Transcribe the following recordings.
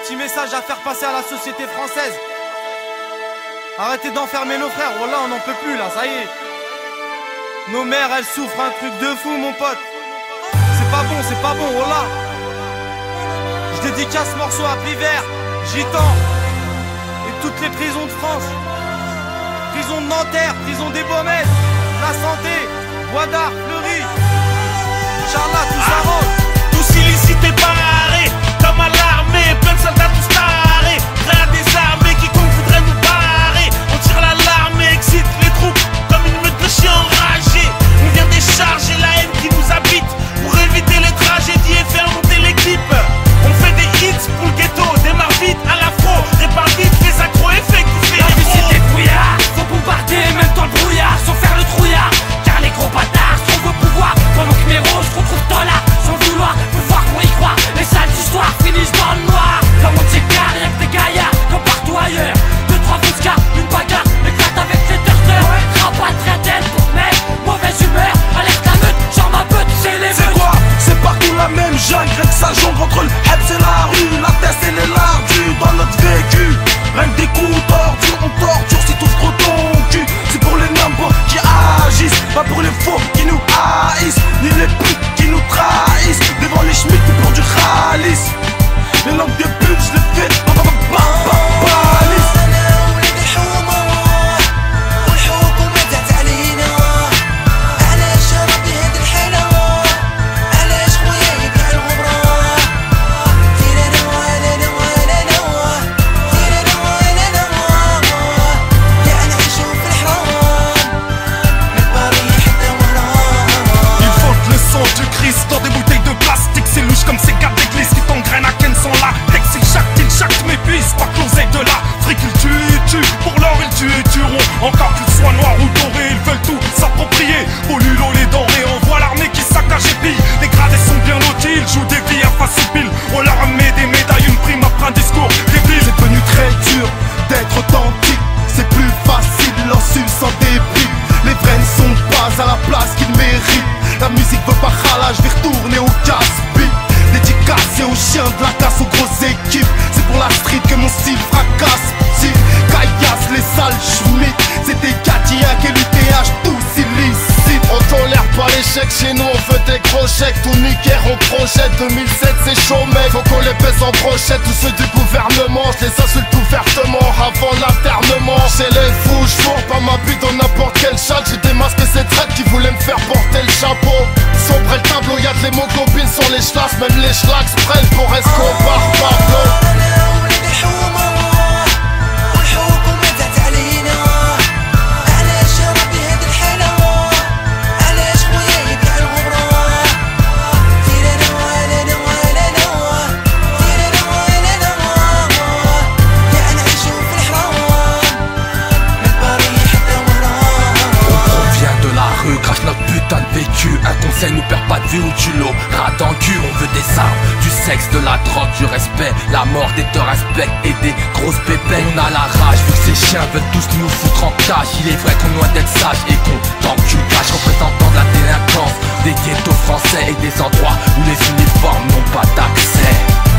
petit message à faire passer à la société française. Arrêtez d'enfermer nos frères, voilà, on n'en peut plus là, ça y est. Nos mères, elles souffrent un truc de fou, mon pote. C'est pas bon, voilà. Je dédicace ce morceau à Pivert, Gitan et toutes les prisons de France. Prison de Nanterre, prison des Baumettes, La Santé, Bois d'Arc, Fleury. Inch'Allah, tout ça rentre. Tous illicites et barrés, comme à l'armée, plein de soldats tous tarés. Prêts à désarmer, quiconque voudrait nous barrer. On tire l'alarme et excite les troupes, comme une meute de chiens enragés. On vient décharger la haine qui nous habite, pour éviter les tragédies et faire monter l'équipe. On fait des hits pour le ghetto, démarre vite à l'afro, répare vite les accro-effets qui fait la vie c'est des brouillards, faut bombarder même dans le brouillard, sans faire le trouillard. Car les gros bâtards se trouvent au pouvoir, pendant que mes roses se retrouvent dans l'art. Sans vouloir, pouvoir pour y croire, les sales histoires finissent dans le noir. Dans mon car y'a que des gaillards, comme partout ailleurs. Deux, trois fuscas, une bagarre, éclate avec les terteurs. Rabat très tête pour mec, mauvaise humeur, alerte la meute, genre ma beute, c'est les meutes. C'est quoi? C'est partout la même jungle, rien que ça jongle entre le hebs et la rue, la tête et les lardus dans notre vécu. Rien que des coups tordus, on torture si tout trop ton cul. C'est pour les numbers qui agissent, pas pour les faux qui nous haïssent, ni les putes qui nous trahissent. Devant les schmitts pour du khalis, les langues de pute je les fais balise. Dans des bouteilles de plastique, c'est louche comme ces gars d'église qui t'engrainent à Ken sans latex. Ils chaque m'épuise, pas que l'oseille de l'Afrique. Ils tuent, pour l'or ils tueront. Encore qu'ils soient noirs ou dorés, ils veulent tout s'approprier. Au lulo les denrées, on voit l'armée qui saccage et pille. Les gradés sont bien lotis, ils jouent des vies à face au pile. On leur met des médailles, une prime après un discours débile. C'est devenu très dur d'être authentique, c'est plus facile, l'insulte sans débris. Les vrais ne sont pas à la place qu'ils méritent. La musique veut pas râler, je vais retourner au casse-pipe. Dédicacé aux chiens de la casse, aux grosses équipes. C'est pour la street que mon style fracasse. Si caillasse les sales schmitt, c'est des Cadillacs et l'UTH, tous illicites. On tolère pas l'échec, chez nous on veut des gros chèques. Tout niquer on projette, 2007 c'est chaud mec. Faut qu'on les pèse en brochette, tous ceux du gouvernement. Je les insulte ouvertement avant l'internement. Chez les fous, j'fourre pas ma bite dans n'importe quel chat. J'ai démasqué ces traites qui voulaient me faire porter le chapeau. Sombre le tableau, y'a de l'hémoglobine sur les schlags. Même les schlags prennent pour Escobar Pablo. Un conseil nous perd pas de vue ou du lot, rat en cul, on veut des armes, du sexe, de la drogue, du respect, la mort des te respectent et des grosses pépelles. On a la rage, vu que ces chiens veulent tous nous foutre en cage. Il est vrai qu'on est loin d'être sage et qu'on t'encule cache, représentant de la délinquance, des ghettos français et des endroits où les uniformes n'ont pas d'accès.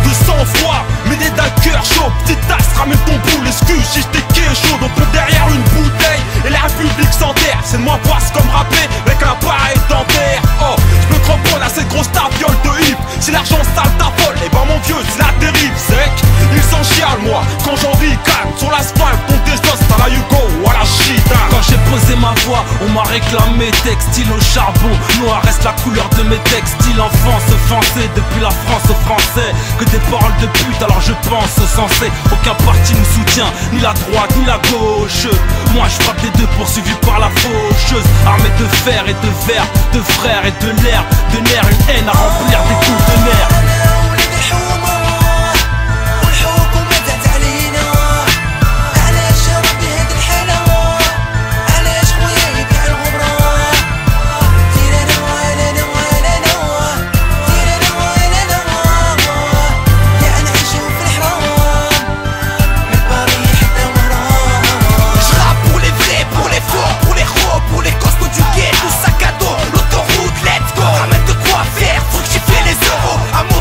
De sang-froid, mais des dagueurs chauds, petite tasse, ramène ton boule, excuse si j'étais chaud. Donc on derrière une bouteille et la République s'enterre. C'est de moi boisse comme rappé avec un pareil dentaire. Oh, je peux te reprendre à cette grosse tafiole de hip. Si l'argent sale t'affole, et ben mon vieux c'est la dérive sec. Il s'en chiale moi, quand j'en ricane sur l'asphalte, ton destin c'est à la Hugo ou à la shit hein. Quand j'ai posé ma voix, on m'a réclamé textile au charbon. Noir reste la couleur de mes textiles. Enfance offensée depuis la France aux Français. Que des paroles de pute, alors je pense sensé. Aucun parti ne soutient, ni la droite ni la gauche. Moi je frappe des deux poursuivi par la faucheuse. Armée de fer et de verre, de frères et de l'air, de nerfs, une haine à remplir des conteneurs. Sac à dos, l'autoroute, let's go. Ramène de quoi faire, fructifier les euros. À mon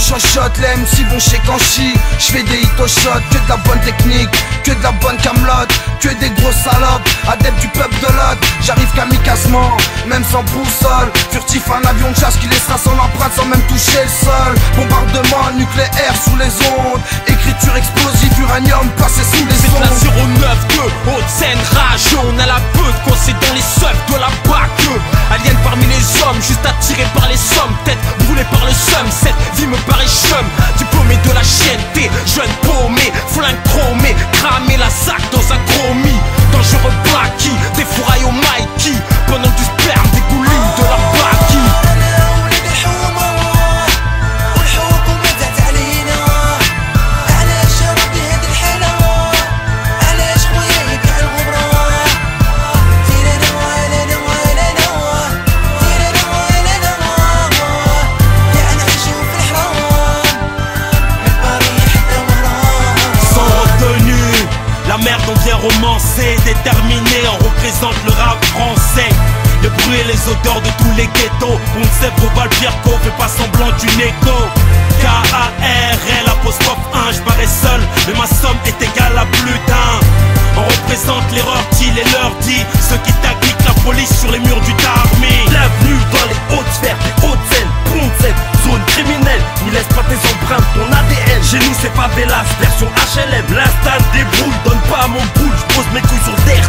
chochotte, les MC vont chez Kanchi. J'fais des hits au shot, que de la bonne technique, que de la bonne camelote, que des grosses salopes, adeptes du peuple de l'autre. J'arrive kamikazement, même sans boussole. Furtif, un avion de chasse qui laissera son empreinte sans même toucher le sol. Bombardement nucléaire sous les ondes, écriture explosive, uranium placé sous les ondes. C'est la 09-2, Haute-Seine, rage. On a la peau de c'est dans les seufs de la bague. Alien parmi les hommes, juste attiré par les sommes. Tête brûlée par le seum, cette vie me paraît chum. Diplômé de la chienneté, jeune paumé, flingue chromé, cramé la sac dans un chromie. Dangereux Blacky, des fourrailles au Mikey, pendant du sperme, des goulis de la Blacky. La merde on vient romancer, déterminé, on représente le rap français. Le bruit et les odeurs de tous les ghettos. On sait pour Valpierco, fais pas semblant d'une écho. K-A-R-L apostrophe 1, j'parais seul, mais ma somme est égale à plus d'un. On représente l'erreur qu'il et leur dit, ceux qui tactiquent la police sur les murs du Tarmi. Bienvenue dans les hautes sphères, les hautes scènes, Pontzen, zone criminelle. N'y laisse pas tes empreintes, ton ADN. Chez nous c'est favelas, version HLM. L'instinct débrouille, donne pas à mon boule. J'pose mes couilles sur terre,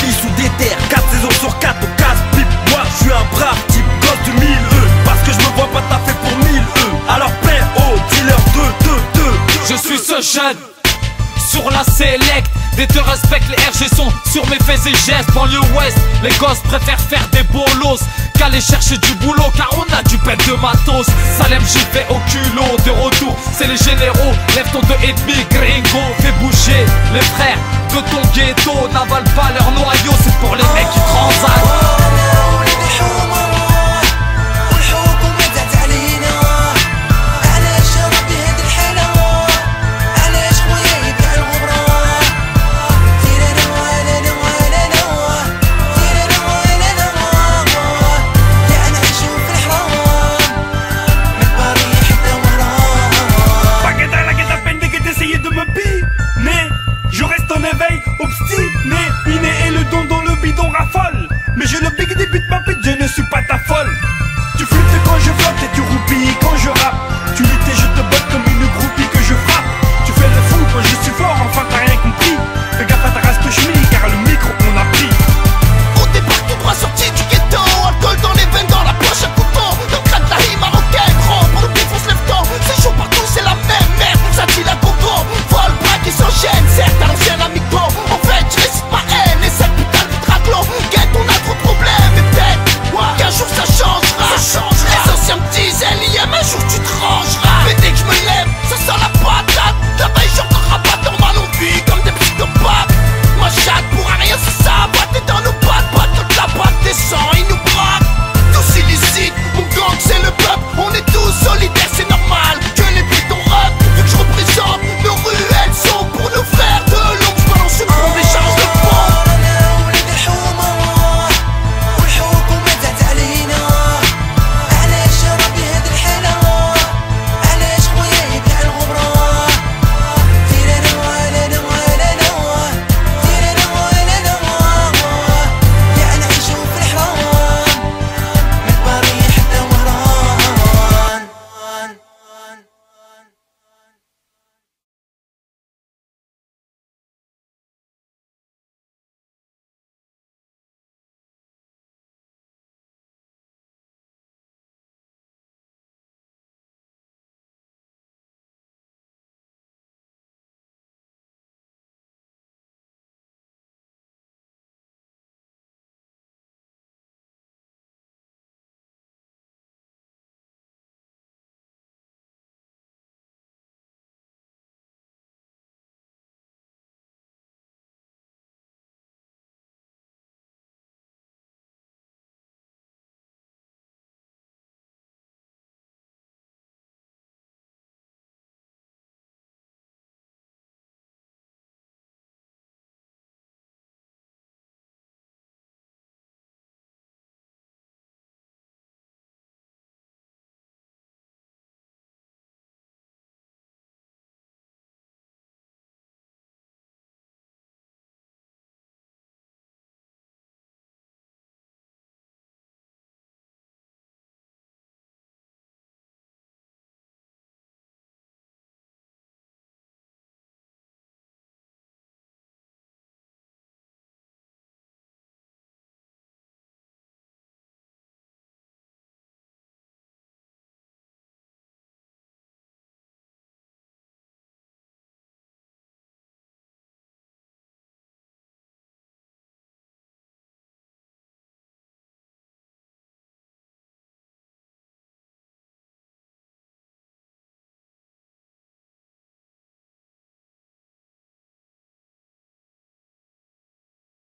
lis sous des terres. 4 saisons sur 4 au casse-pipe. Moi j'suis un brave type, gosse de 1000 E. Parce que j'me vois pas taffer pour 1000 E. Alors paix au dealer 2. Je suis ce jeune sur la select. Des te respectent, les RG sont sur mes faits et gestes. Banlieue ouest, les gosses préfèrent faire des bolos qu'aller chercher du boulot, car on a du pet de matos. Salem j'y vais au culot, de retour c'est les généraux. Lève ton 2,5 gringo, fais bouger les frères de ton ghetto. N'avale pas leur noyau, c'est pour les mecs qui transactent.